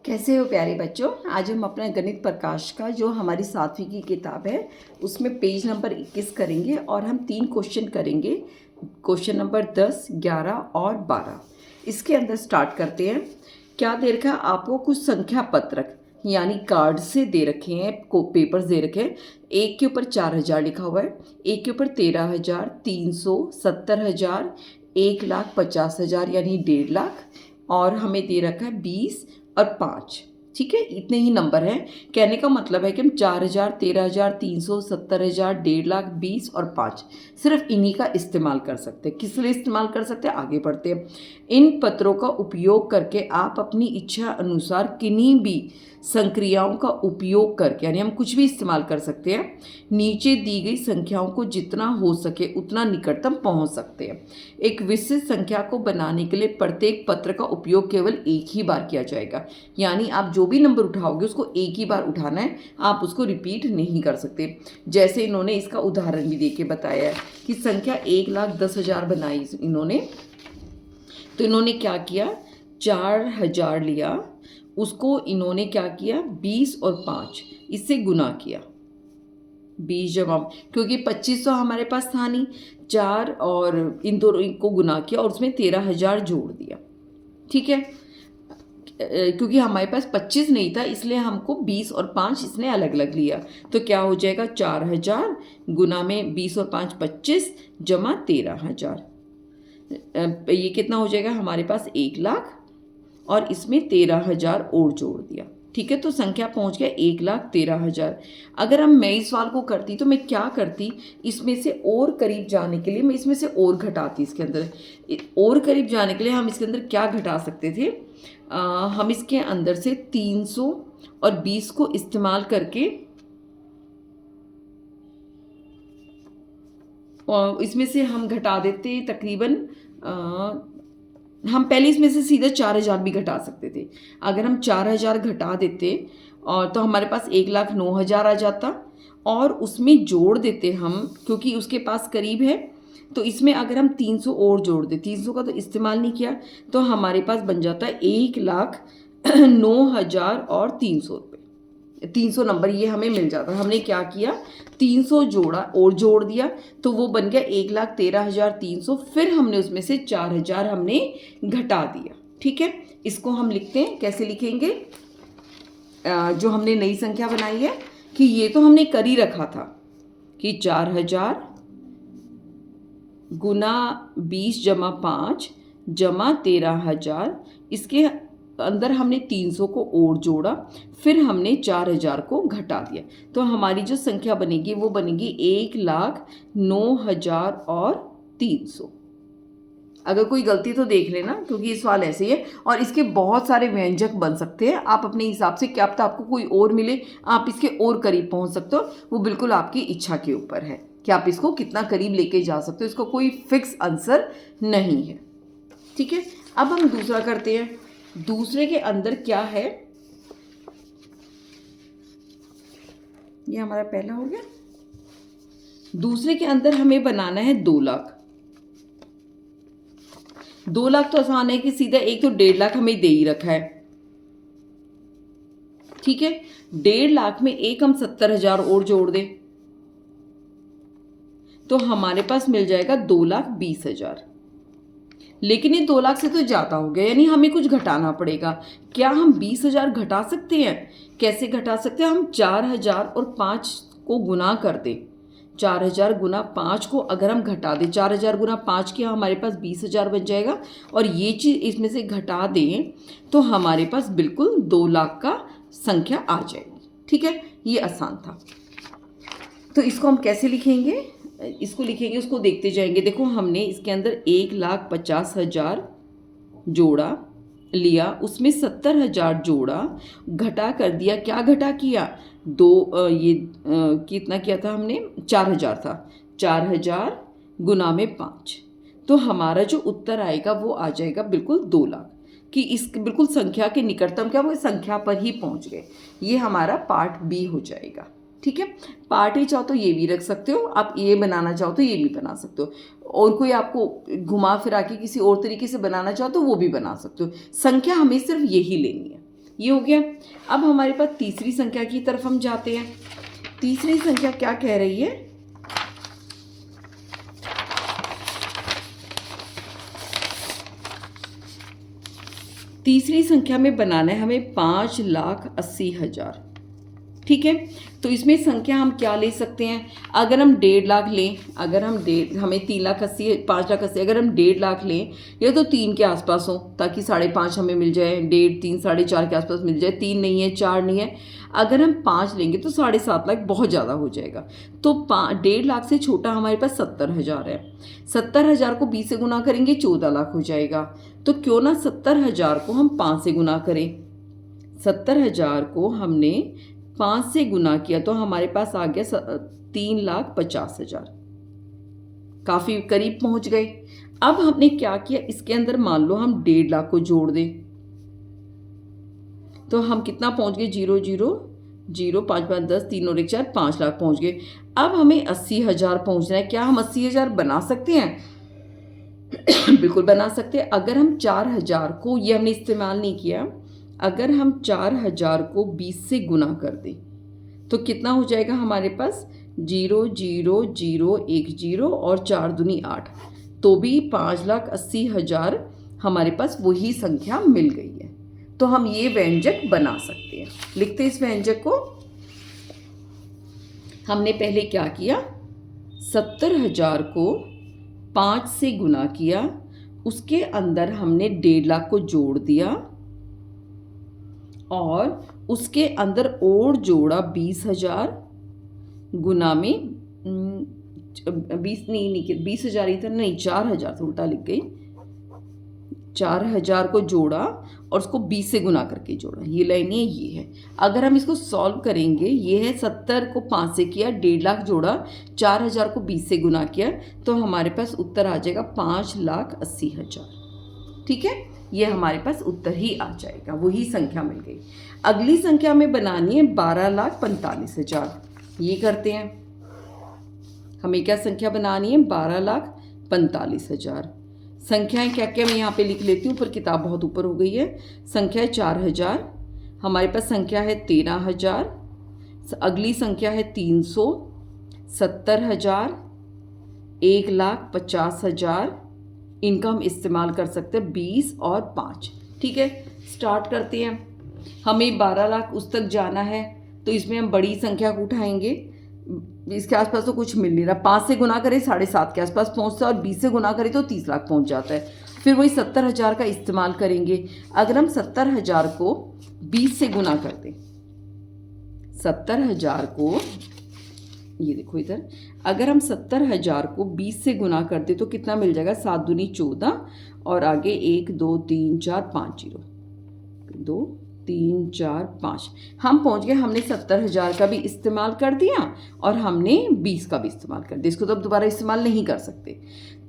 कैसे हो प्यारे बच्चों। आज हम अपना गणित प्रकाश का जो हमारी 7वीं की किताब है उसमें पेज नंबर 21 करेंगे और हम 3 क्वेश्चन करेंगे। क्वेश्चन नंबर 10, 11 और 12। इसके अंदर स्टार्ट करते हैं। क्या दे रखा है आपको? कुछ संख्या पत्रक यानी कार्ड से दे रखे हैं, पेपर्स दे रखे हैं। एक के ऊपर 4000 लिखा हुआ है, एक के ऊपर 13,000, 300, 70,000, 1,50,000 यानी 1,50,000 और हमें दे रखा है 20 और 5। ठीक है, इतने ही नंबर हैं। कहने का मतलब है कि हम 4,000, 13,000, 300, 70,000, 1,50,000, 20 और 5 सिर्फ इन्हीं का इस्तेमाल कर सकते हैं। किस लिए इस्तेमाल कर सकते हैं, आगे बढ़ते हैं। इन पत्रों का उपयोग करके आप अपनी इच्छा अनुसार किन्हीं भी संक्रियाओं का उपयोग करके, यानी हम कुछ भी इस्तेमाल कर सकते हैं, नीचे दी गई संख्याओं को जितना हो सके उतना निकटतम पहुंच सकते हैं। एक विशिष्ट संख्या को बनाने के लिए प्रत्येक पत्र का उपयोग केवल एक ही बार किया जाएगा, यानी आप जो भी नंबर उठाओगे उसको एक ही बार उठाना है, आप उसको रिपीट नहीं कर सकते। जैसे इन्होंने इसका उदाहरण भी देके बताया है कि संख्या 1,10,000 बनाई इन्होंने। तो इन्होंने क्या किया, 4,000 लिया, उसको इन्होंने क्या किया, 20 और 5 इससे गुना किया। 20 जवाब, क्योंकि 2500 हमारे पास था नहीं, 4 और इन दोनों को गुना किया और उसमें 13,000 जोड़ दिया। ठीक है, क्योंकि हमारे पास 25 नहीं था इसलिए हमको 20 और 5 इसने अलग अलग लिया। तो क्या हो जाएगा, 4,000 गुना में 20 और 5 25 जमा 13,000। ये कितना हो जाएगा हमारे पास, 1,00,000 और इसमें 13,000 और जोड़ दिया। ठीक है, तो संख्या पहुंच गया 1,13,000। अगर मैं इस सवाल को करती तो मैं क्या करती, इसमें से और करीब जाने के लिए मैं इसमें से और घटाती। इसके अंदर और करीब जाने के लिए हम इसके अंदर क्या घटा सकते थे, हम इसके अंदर से 300 और 20 को इस्तेमाल करके और इसमें से हम घटा देते तकरीबन, हम पहले इसमें से सीधा 4,000 भी घटा सकते थे। अगर हम 4,000 घटा देते और तो हमारे पास 1,09,000 आ जाता और उसमें जोड़ देते हम, क्योंकि उसके पास करीब है तो इसमें अगर हम 300 और जोड़ दें, 300 का तो इस्तेमाल नहीं किया, तो हमारे पास बन जाता है 1,09,000 और 300 रुपये। 300 नंबर ये हमें मिल जाता। हमने क्या किया, 300 जोड़ा और जोड़ दिया तो वो बन गया 1,13,300। फिर हमने उसमें से 4,000 हमने घटा दिया। ठीक है, इसको हम लिखते हैं, कैसे लिखेंगे, जो हमने नई संख्या बनाई है कि ये तो हमने कर ही रखा था कि 4,000 गुना 20 जमा 5 जमा 13,000, इसके अंदर हमने 300 को और जोड़ा, फिर हमने 4,000 को घटा दिया। तो हमारी जो संख्या बनेगी वो बनेगी 1,09,000 और 300। अगर कोई गलती तो देख लेना, क्योंकि ये सवाल ऐसे ही है और इसके बहुत सारे व्यंजक बन सकते हैं। आप अपने हिसाब से, क्या पता आपको कोई और मिले, आप इसके और करीब पहुंच सकते हो, वो बिल्कुल आपकी इच्छा के ऊपर है कि आप इसको कितना करीब लेके जा सकते हो। इसका कोई फिक्स आंसर नहीं है। ठीक है, अब हम दूसरा करते हैं। दूसरे के अंदर क्या है, ये हमारा पहला हो गया। दूसरे के अंदर हमें बनाना है 2,00,000। 2,00,000 तो आसान है कि सीधा एक तो 1,50,000 हमें दे ही रखा है। ठीक है, 1,50,000 में एक हम 70,000 और जोड़ दें तो हमारे पास मिल जाएगा 2,20,000। लेकिन ये 2,00,000 से तो ज़्यादा हो गया, यानी हमें कुछ घटाना पड़ेगा। क्या हम 20,000 घटा सकते हैं? कैसे घटा सकते हैं, हम 4,000 और 5 को गुना कर दें। 4,000 गुना 5 को अगर हम घटा दें, 4,000 गुना 5 किया हमारे पास 20,000 बन जाएगा और ये चीज़ इसमें से घटा दें तो हमारे पास बिल्कुल 2,00,000 का संख्या आ जाएगी। ठीक है, ये आसान था। तो इसको हम कैसे लिखेंगे, इसको लिखेंगे, उसको देखते जाएंगे। देखो, हमने इसके अंदर 1,50,000 जोड़ा लिया, उसमें 70,000 जोड़ा, घटा कर दिया। क्या घटा किया, कितना किया था हमने, 4,000 था। 4,000 गुना में 5, तो हमारा जो उत्तर आएगा वो आ जाएगा बिल्कुल 2,00,000। कि इस बिल्कुल संख्या के निकटतम क्या, वो संख्या पर ही पहुंच गए। ये हमारा पार्ट बी हो जाएगा। ठीक है, पार्ट ए चाहो तो ये भी रख सकते हो, आप ये बनाना चाहो तो ये भी बना सकते हो, और कोई आपको घुमा फिरा के किसी और तरीके से बनाना चाहो तो वो भी बना सकते हो। संख्या हमें सिर्फ यही लेनी है। ये हो गया। अब हमारे पास तीसरी संख्या की तरफ हम जाते हैं। तीसरी संख्या क्या कह रही है? तीसरी संख्या में बनाना है हमें 5,80,000। ठीक है, तो इसमें संख्या हम क्या ले सकते हैं? अगर हम 1.5 लाख लें, अगर हम हमें 3,80,000 5,80,000 अगर हम 1.5 लाख लें, या तो 3 के आसपास हो ताकि 5.5 हमें मिल जाए, 1.5 3 4.5 के आसपास मिल जाए। 3 नहीं है, 4 नहीं है। अगर हम 5 लेंगे तो 7.5 लाख बहुत ज़्यादा हो जाएगा। तो 1.5 लाख से छोटा हमारे पास 70,000 है। 70,000 को 20 से गुना करेंगे 14 लाख हो जाएगा। तो क्यों ना 70,000 को हम 5 से गुना करें। 70,000 को हमने 5 से गुना किया तो हमारे पास आ गया 3,50,000। काफ़ी करीब पहुंच गए। अब हमने क्या किया, इसके अंदर मान लो हम 1.5 लाख को जोड़ दें तो हम कितना पहुंच गए? 0 0 0 5 5 10 3 और 1 4 5 लाख पहुंच गए। अब हमें 80,000 पहुंचना है। क्या हम 80,000 बना सकते हैं? बिल्कुल बना सकते हैं। अगर हम 4,000 को, ये हमने इस्तेमाल नहीं किया, अगर हम 4,000 को 20 से गुना कर दें तो कितना हो जाएगा हमारे पास? 0 0 0 1 0 और 4 दूनी 8, तो भी 5,80,000 हमारे पास वही संख्या मिल गई है। तो हम ये व्यंजक बना सकते हैं। लिखते इस व्यंजक को। हमने पहले क्या किया, 70,000 को 5 से गुना किया, उसके अंदर हमने 1.5 लाख को जोड़ दिया और उसके अंदर और जोड़ा 20,000 गुना में 20,000 इधर नहीं, 4,000 से उल्टा लिख गई। 4,000 को जोड़ा और उसको 20 से गुना करके जोड़ा। ये लाइन है, ये है। अगर हम इसको सॉल्व करेंगे, ये है 70 को 5 से किया, 1.5 लाख जोड़ा, 4,000 को 20 से गुना किया, तो हमारे पास उत्तर आ जाएगा 5,80,000। ठीक है, ये हमारे पास उत्तर ही आ जाएगा, वही संख्या मिल गई। अगली संख्या में बनानी है 12,45,000। ये करते हैं। हमें क्या संख्या बनानी है? 12,45,000। संख्याएं क्या क्या मैं यहाँ पे लिख लेती हूँ, पर किताब बहुत ऊपर हो गई है। संख्या है 4,000, हमारे पास संख्या है 13,000, अगली संख्या है 300, 70,000, 1,50,000। इनका हम इस्तेमाल कर सकते हैं 20 और 5। ठीक है, स्टार्ट करते हैं। हमें 12 लाख उस तक जाना है, तो इसमें हम बड़ी संख्या को उठाएंगे। इसके आसपास तो कुछ मिल नहीं रहा। 5 से गुना करें 7.5 के आसपास पहुंचता है, और 20 से गुना करें तो 30 लाख पहुंच जाता है। फिर वही 70,000 का इस्तेमाल करेंगे। अगर हम 70,000 को 20 से गुना कर दें, 70,000 को, ये देखो इधर, अगर हम 70,000 को 20 से गुना कर दें तो कितना मिल जाएगा? 7 दूनी 14 और आगे 1 2 3 4 5 0, 2 3 4 5। हम पहुंच गए। हमने 70,000 का भी इस्तेमाल कर दिया और हमने 20 का भी इस्तेमाल कर दिया। इसको तो अब दोबारा इस्तेमाल नहीं कर सकते।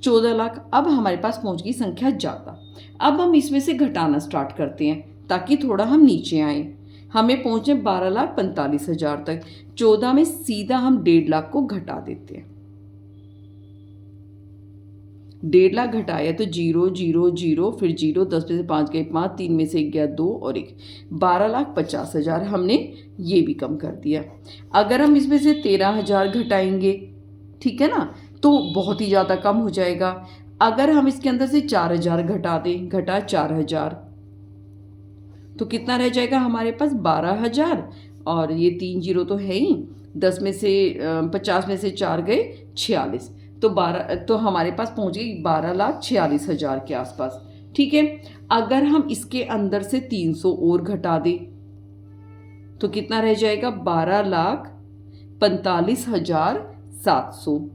14 लाख। अब हमारे पास पहुंच गई संख्या ज़्यादा। अब हम इसमें से घटाना स्टार्ट करते हैं ताकि थोड़ा हम नीचे आए। हमें पहुंचे 12,45,000 तक। 14 में सीधा हम 1.5 लाख को घटा देते हैं। 1.5 लाख घटाया तो 0 0 0, फिर 0, 10 में से 5 गए 5, 3 में से 1 गया 2 और 1, 12,50,000 हमने ये भी कम कर दिया। अगर हम इसमें से 13,000 घटाएंगे, ठीक है ना, तो बहुत ही ज़्यादा कम हो जाएगा। अगर हम इसके अंदर से 4,000 घटा दें, घटा 4,000, तो कितना रह जाएगा हमारे पास? 12,000 और ये 3 0 तो है ही। 10 में से 50 में से 4 गए 46, तो हमारे पास पहुंच गई 12,46,000 के आसपास। ठीक है, अगर हम इसके अंदर से 300 और घटा दें तो कितना रह जाएगा? 12,45,700।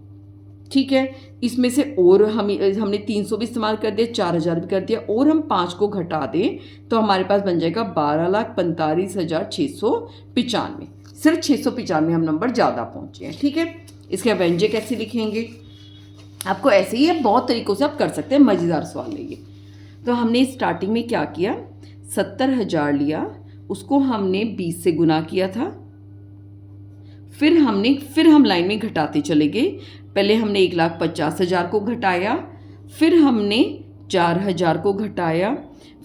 ठीक है, इसमें से और हमने 300 भी इस्तेमाल कर दिया, 4,000 भी कर दिया, और हम 5 को घटा दें तो हमारे पास बन जाएगा 12,45,695। सिर्फ 695 हम नंबर ज़्यादा पहुँचे हैं। ठीक है, इसके व्यंजक कैसे लिखेंगे? आपको ऐसे ही है, बहुत तरीक़ों से आप कर सकते हैं। मज़ेदार सवाल है ये। तो हमने स्टार्टिंग में क्या किया? 70,000 लिया, उसको हमने 20 से गुना किया था। फिर हम लाइन में घटाते चले गए। पहले हमने 1,50,000 को घटाया, फिर हमने 4,000 को घटाया,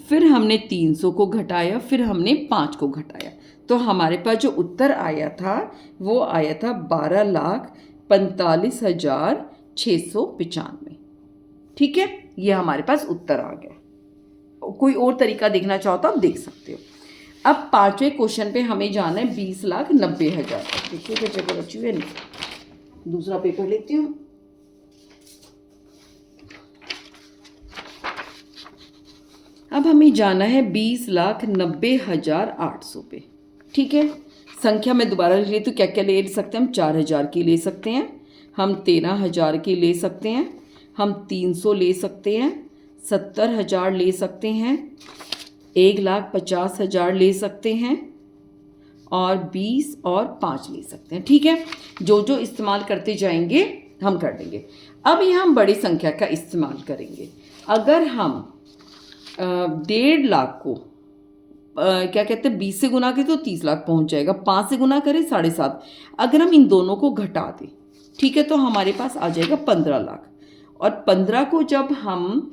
फिर हमने 300 को घटाया, फिर हमने 5 को घटाया, तो हमारे पास जो उत्तर आया था वो आया था 12,45,695। ठीक है, ये हमारे पास उत्तर आ गया। कोई और तरीका देखना चाहो तो आप देख सकते हो। अब 5वें क्वेश्चन पे हमें जाना है 20,90,000। देखिए क्या जगह बची हुई है, दूसरा पेपर लेती हूँ। अब हमें जाना है 20,90,800 पे। ठीक है, संख्या में दोबारा ले तो क्या क्या ले सकते हैं हम? 4,000 की ले सकते हैं, हम 13,000 की ले सकते हैं, हम 300 ले सकते हैं, 70,000 ले सकते हैं, 1,50,000 ले सकते हैं, और 20 और 5 ले सकते हैं। ठीक है, जो जो इस्तेमाल करते जाएंगे हम कर देंगे। अब यहाँ हम बड़ी संख्या का इस्तेमाल करेंगे। अगर हम 1.5 लाख को क्या कहते हैं 20 से गुना करें तो 30 लाख पहुँच जाएगा, 5 से गुना करें 7.5। अगर हम इन दोनों को घटा दें, ठीक है, तो हमारे पास आ जाएगा 15 लाख। और 15 को जब हम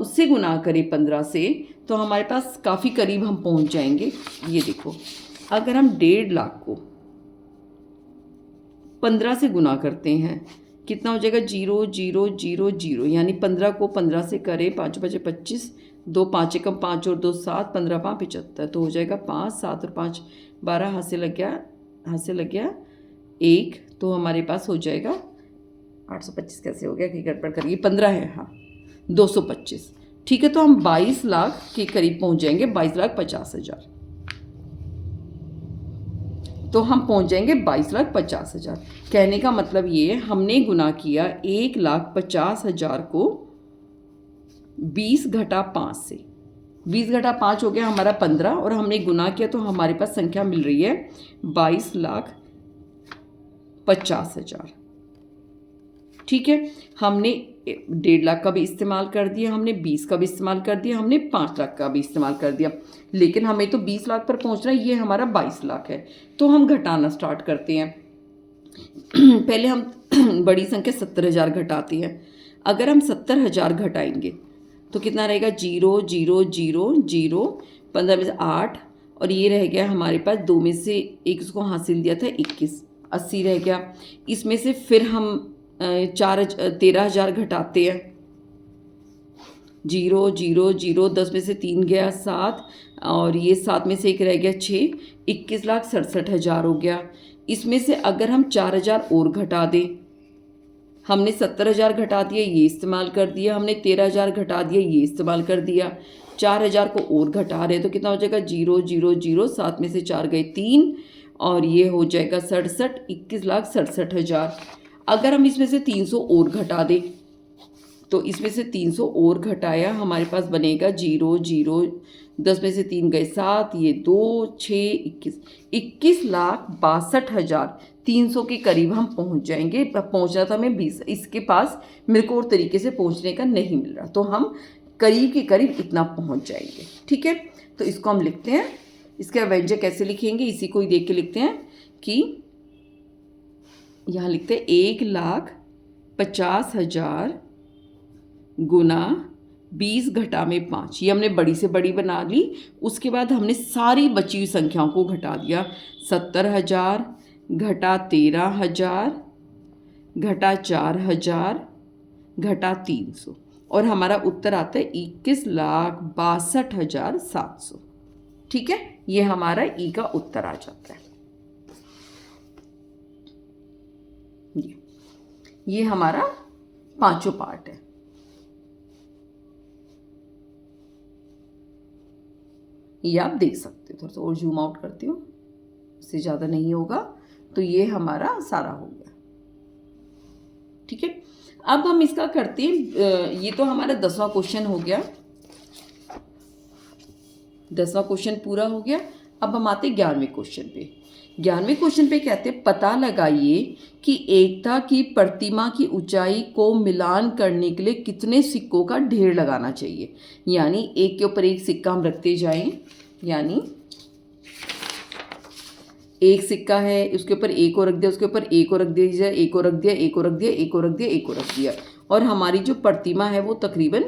उससे गुना करें 15 से, तो हमारे पास काफ़ी करीब हम पहुंच जाएंगे। ये देखो, अगर हम 1.5 लाख को 15 से गुना करते हैं, कितना हो जाएगा? 0 0 0 0, यानी 15 को 15 से करें, 5 बजे 25, 2 5 एकम 5 और 2 7, 15 5 75, तो हो जाएगा 5 7 और 5 12, हाथ से लग गया 1, तो हमारे पास हो जाएगा 825। कैसे हो गया कि गड़बड़ करिए, 15 है, हाँ 225। ठीक है, तो हम 22 लाख के करीब पहुंच जाएंगे, 22,50,000। तो हम पहुंच जाएंगे 22,50,000। कहने का मतलब ये है, हमने गुना किया 1,50,000 को 20 घटा 5 से। 20 घटा 5 हो गया हमारा 15, और हमने गुना किया तो हमारे पास संख्या मिल रही है 22,50,000। ठीक है, हमने 1.5 लाख का भी इस्तेमाल कर दिया, हमने 20 का भी इस्तेमाल कर दिया, हमने 5 लाख का भी इस्तेमाल कर दिया, लेकिन हमें तो 20 लाख पर पहुंचना है। ये हमारा 22 लाख है, तो हम घटाना स्टार्ट करते हैं। पहले हम बड़ी संख्या 70,000 घटाते हैं। अगर हम 70,000 घटाएंगे तो कितना रहेगा? 0 0 0 0, 15 में से 8, और ये रह गया हमारे पास 2 में से 1 उसको हासिल दिया था 21, 80 रह गया। इसमें से फिर हम 13,000 घटाते हैं, 0 0 0, 10 में से 3 गया 7, और ये 7 में से 1 रह गया 6, 21,67,000 हो गया। इसमें से अगर हम 4,000 और घटा दें, हमने 70,000 घटा दिया, ये इस्तेमाल कर दिया, हमने 13,000 घटा दिया, ये इस्तेमाल कर दिया, 4,000 को और घटा रहे तो कितना हो जाएगा? 0 0 0, 7 में से 4 गए 3, और ये हो जाएगा 67, 21,67,000। अगर हम इसमें से 300 और घटा दें, तो इसमें से 300 और घटाया, हमारे पास बनेगा 0 0, 10 में से 3 गए 7, ये 2 6 21, 21,62,300 के करीब हम पहुंच जाएंगे। पहुंचना था हमें 20, इसके पास मेरे को और तरीके से पहुंचने का नहीं मिल रहा, तो हम करीब के करीब इतना पहुंच जाएंगे। ठीक है, तो इसको हम लिखते हैं। इसका व्यंजक कैसे लिखेंगे, इसी को ही देख के लिखते हैं कि यहाँ लिखते हैं 1,50,000 गुना 20 घटा में 5। ये हमने बड़ी से बड़ी बना ली। उसके बाद हमने सारी बची हुई संख्याओं को घटा दिया। 70,000 घटा 13,000 घटा 4,000 घटा 300, और हमारा उत्तर आता है 21,62,700। ठीक है, ये हमारा ई का उत्तर आ जाता है। ये हमारा 5वां पार्ट है। ये आप देख सकते हो, थोड़ा सा और जूम आउट करती हूँ, इससे ज़्यादा नहीं होगा। तो ये हमारा सारा हो गया। ठीक है, अब हम इसका करते हैं, ये तो हमारा 10वां क्वेश्चन हो गया, 10वां क्वेश्चन पूरा हो गया। अब हम आते हैं 11वें क्वेश्चन पे। 11वें क्वेश्चन पे कहते हैं पता लगाइए कि एकता की प्रतिमा की ऊंचाई को मिलान करने के लिए कितने सिक्कों का ढेर लगाना चाहिए। यानी एक के ऊपर एक सिक्का हम रखते जाएं, यानी एक सिक्का है, उसके ऊपर एक और रख दिया, उसके ऊपर एक और रख दिया, एक और रख दिया, एक और रख दिया, एक और रख दिया, एक और रख दिया, और हमारी जो प्रतिमा है वो तकरीबन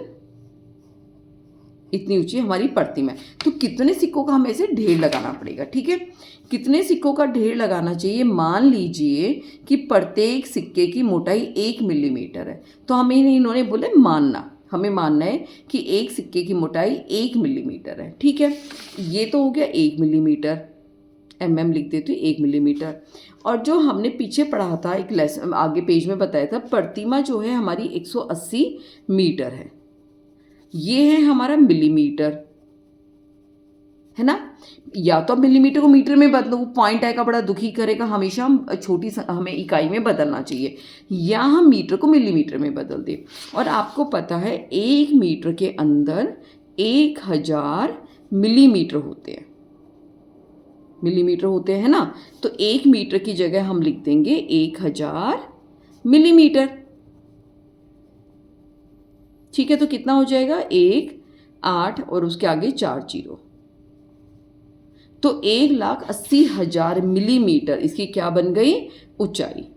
इतनी ऊंची हमारी प्रतिमा है। तो कितने सिक्कों का हमें ऐसे ढेर लगाना पड़ेगा, ठीक है। कितने सिक्कों का ढेर लगाना चाहिए, मान लीजिए कि प्रत्येक सिक्के की मोटाई 1 मिलीमीटर है। तो हमें इन्होंने बोले मानना, हमें मानना है कि एक सिक्के की मोटाई 1 मिलीमीटर है, ठीक है। ये तो हो गया 1 मिलीमीटर, mm लिख देते 1 मिलीमीटर। और जो हमने पीछे पढ़ा था एक लेसन आगे पेज में बताया था, प्रतिमा जो है हमारी 180 मीटर है, ये है हमारा मिलीमीटर, है ना। या तो मिलीमीटर को मीटर में बदलो, वो पॉइंट आएगा बड़ा दुखी करेगा, हमेशा हम छोटी हमें इकाई में बदलना चाहिए, या हम मीटर को मिलीमीटर में बदल दें। और आपको पता है 1 मीटर के अंदर 1000 मिलीमीटर होते हैं, मिलीमीटर होते हैं ना। तो 1 मीटर की जगह हम लिख देंगे 1000 मिलीमीटर, ठीक है। तो कितना हो जाएगा 1 8 और उसके आगे 4 जीरो, तो 1,80,000 मिलीमीटर इसकी क्या बन गई, ऊंचाई।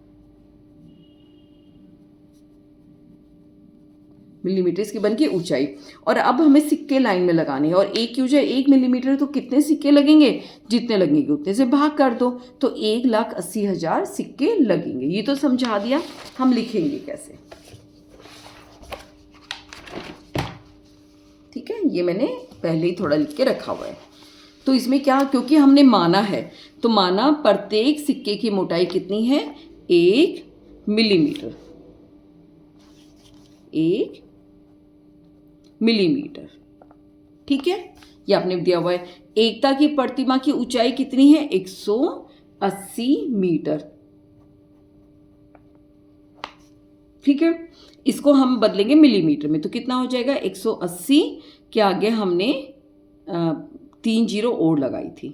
मिलीमीटर इसकी बन गई ऊंचाई। और अब हमें सिक्के लाइन में लगाने हैं, और एक की ऊंचाई 1 मिलीमीटर, तो कितने सिक्के लगेंगे, जितने लगेंगे उतने से भाग कर दो, तो 1,80,000 सिक्के लगेंगे। ये तो समझा दिया, हम लिखेंगे कैसे, ठीक है। ये मैंने पहले ही थोड़ा लिख के रखा हुआ है। तो इसमें क्या, क्योंकि हमने माना है तो माना प्रत्येक सिक्के की मोटाई कितनी है, 1 मिलीमीटर, 1 मिलीमीटर, ठीक है। ये आपने दिया हुआ है। एकता की प्रतिमा की ऊंचाई कितनी है, 180 मीटर, ठीक है। इसको हम बदलेंगे मिलीमीटर में, तो कितना हो जाएगा 180 के आगे हमने 3 जीरो और लगाई थी,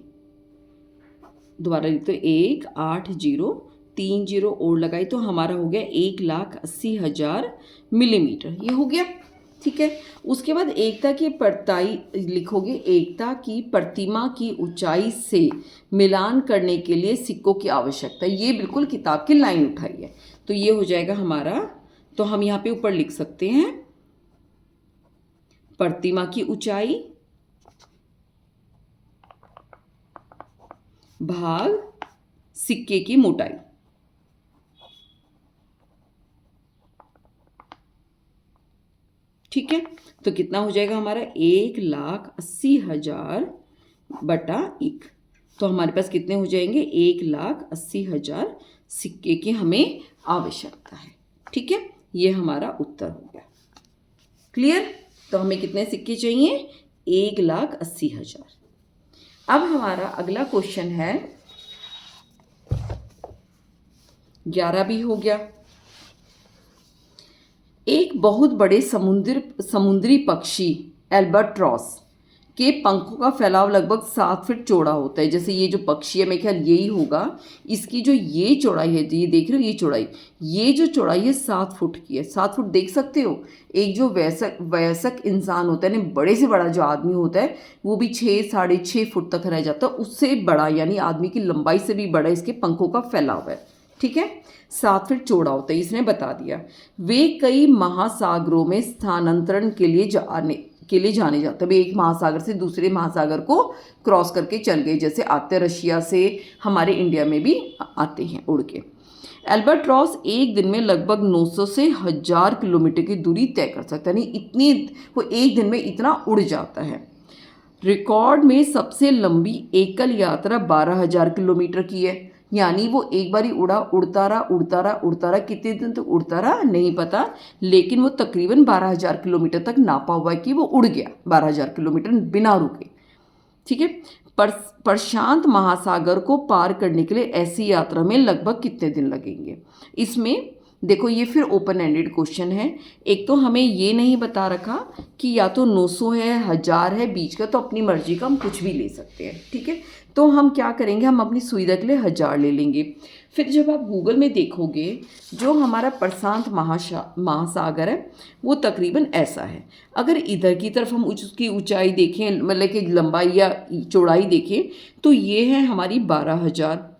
दोबारा लिखते 1 8 0 3 जीरो और लगाई, तो हमारा हो गया 1,80,000 मिलीमीटर, ये हो गया, ठीक है। उसके बाद एकता की परताई लिखोगे, एकता की प्रतिमा की ऊंचाई से मिलान करने के लिए सिक्कों की आवश्यकता है। ये बिल्कुल किताब की लाइन उठाई है, तो ये हो जाएगा हमारा, तो हम यहाँ पे ऊपर लिख सकते हैं प्रतिमा की ऊंचाई भाग सिक्के की मोटाई, ठीक है। तो कितना हो जाएगा हमारा 1,80,000 बटा 1, तो हमारे पास कितने हो जाएंगे 1,80,000 सिक्के की हमें आवश्यकता है, ठीक है। ये हमारा उत्तर हो गया, क्लियर। तो हमें कितने सिक्के चाहिए, 1,80,000। अब हमारा अगला क्वेश्चन है, 11 भी हो गया। एक बहुत बड़े समुद्री पक्षी एल्बाट्रॉस के पंखों का फैलाव लगभग 7 फीट चौड़ा होता है। जैसे ये जो पक्षी है, मैं ख्याल यही होगा, इसकी जो ये चौड़ाई है, ये देख रहे हो, ये चौड़ाई, ये जो चौड़ाई है 7 फुट की है। 7 फुट देख सकते हो। एक जो वयस्क इंसान होता है ना, बड़े से बड़ा जो आदमी होता है, वो भी 6 साढ़े 6 फुट तक रह जाता है, उससे बड़ा, यानी आदमी की लंबाई से भी बड़ा इसके पंखों का फैलाव है, ठीक है। 7 फीट चौड़ा होता है, इसने बता दिया। वे कई महासागरों में स्थानांतरण के लिए जाने जाते हैं। वे एक महासागर से दूसरे महासागर को क्रॉस करके चल गए, जैसे आते रशिया से हमारे इंडिया में भी आते हैं उड़ के। एल्बाट्रॉस एक दिन में लगभग 900 से 1000 किलोमीटर की दूरी तय कर सकता है, यानी इतनी, वो एक दिन में इतना उड़ जाता है। रिकॉर्ड में सबसे लंबी एकल यात्रा 12,000 किलोमीटर की है, यानी वो एक बार ही उड़ता रहा, कितने दिन तक उड़ता रहा नहीं पता, लेकिन वो तकरीबन 12,000 किलोमीटर तक नापा हुआ है कि वो उड़ गया 12,000 किलोमीटर बिना रुके, ठीक है। प्रशांत महासागर को पार करने के लिए ऐसी यात्रा में लगभग कितने दिन लगेंगे। इसमें देखो, ये फिर ओपन एंडेड क्वेश्चन है। एक तो हमें ये नहीं बता रखा कि या तो 900 है, 1000 है, बीच का, तो अपनी मर्जी का हम कुछ भी ले सकते हैं, ठीक है। तो हम क्या करेंगे, हम अपनी सुविधा के लिए 1000 ले लेंगे। फिर जब आप गूगल में देखोगे, जो हमारा प्रशांत महासागर है वो तकरीबन ऐसा है। अगर इधर की तरफ हम उसकी ऊंचाई देखें, मतलब कि लंबाई या चौड़ाई देखें, तो ये है हमारी 12,000,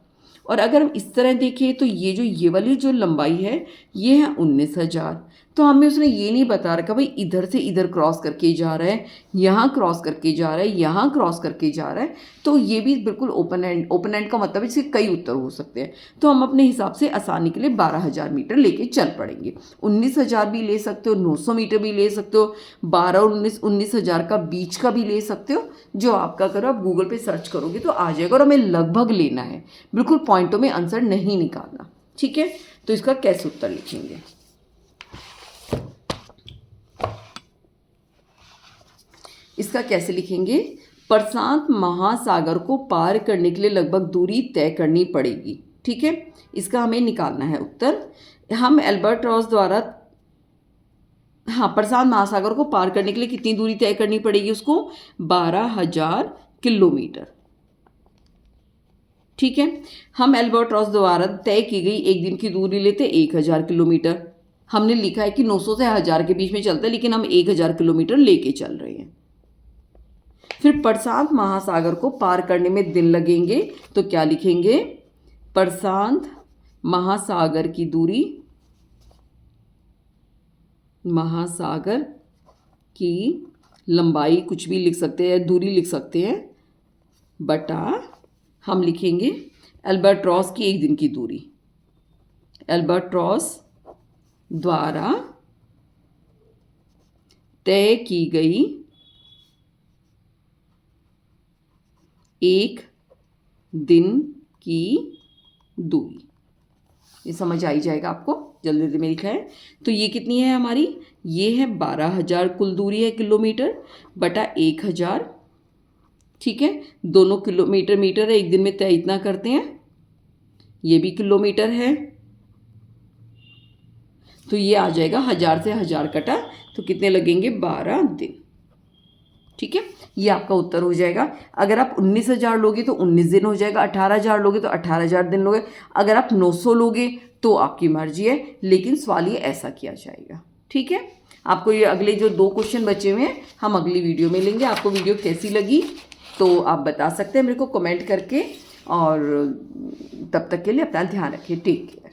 और अगर हम इस तरह देखें तो ये वाली जो लंबाई है ये है 19,000। तो हमें उसने ये नहीं बता रखा भाई इधर से इधर क्रॉस करके जा रहा है, यहाँ क्रॉस करके जा रहा है, यहाँ क्रॉस करके जा रहा है। तो ये भी बिल्कुल ओपन एंड का मतलब है इसके कई उत्तर हो सकते हैं। तो हम अपने हिसाब से आसानी के लिए 12,000 मीटर लेके चल पड़ेंगे। 19,000 भी ले सकते हो, 900 मीटर भी ले सकते हो, 12 और 19,000 का बीच का भी ले सकते हो। जो आपका करो, आप गूगल पे सर्च करोगे तो आ जाएगा। और हमें लगभग लेना है, बिल्कुल पॉइंटों में आंसर नहीं निकालना, ठीक है। तो इसका कैसे उत्तर लिखेंगे? इसका कैसे लिखेंगे? प्रशांत महासागर को पार करने के लिए लगभग दूरी तय करनी पड़ेगी, ठीक है। इसका हमें निकालना है उत्तर। हम एल्बर्ट्रॉस द्वारा, हाँ, प्रशांत महासागर को पार करने के लिए कितनी दूरी तय करनी पड़ेगी उसको? 12,000 किलोमीटर, ठीक है। हम एल्बर्ट्रॉस द्वारा तय की गई एक दिन की दूरी लेते 1,000 किलोमीटर। हमने लिखा है कि 900 से 1000 के बीच में चलता है, लेकिन हम 1,000 किलोमीटर लेके चल रहे हैं। फिर प्रशांत महासागर को पार करने में दिन लगेंगे, तो क्या लिखेंगे? प्रशांत महासागर की दूरी, महासागर की लंबाई कुछ भी लिख सकते हैं, दूरी लिख सकते हैं, बटा हम लिखेंगे एल्बर्ट्रॉस की एक दिन की दूरी। एल्बर्ट्रॉस द्वारा तय की गई एक दिन की दूरी। ये समझ आ ही जाएगा आपको, जल्दी जल्दी में लिखा है। तो ये कितनी है हमारी? ये है 12,000 कुल दूरी है किलोमीटर बटा 1,000, ठीक है। दोनों किलोमीटर मीटर है, एक दिन में तय इतना करते हैं। ये भी किलोमीटर है, तो ये आ जाएगा 1000 से 1000 कटा तो कितने लगेंगे? 12 दिन, ठीक है। ये आपका उत्तर हो जाएगा। अगर आप 19,000 लोगे तो 19 दिन हो जाएगा, 18,000 लोगे तो 18,000 दिन लोगे, अगर आप 900 लोगे तो आपकी मर्जी है, लेकिन सवाल ये ऐसा किया जाएगा, ठीक है। आपको ये अगले जो 2 क्वेश्चन बचे हुए हैं हम अगली वीडियो में लेंगे। आपको वीडियो कैसी लगी तो आप बता सकते हैं मेरे को कमेंट करके, और तब तक के लिए अपना ध्यान रखिए। ठीक है।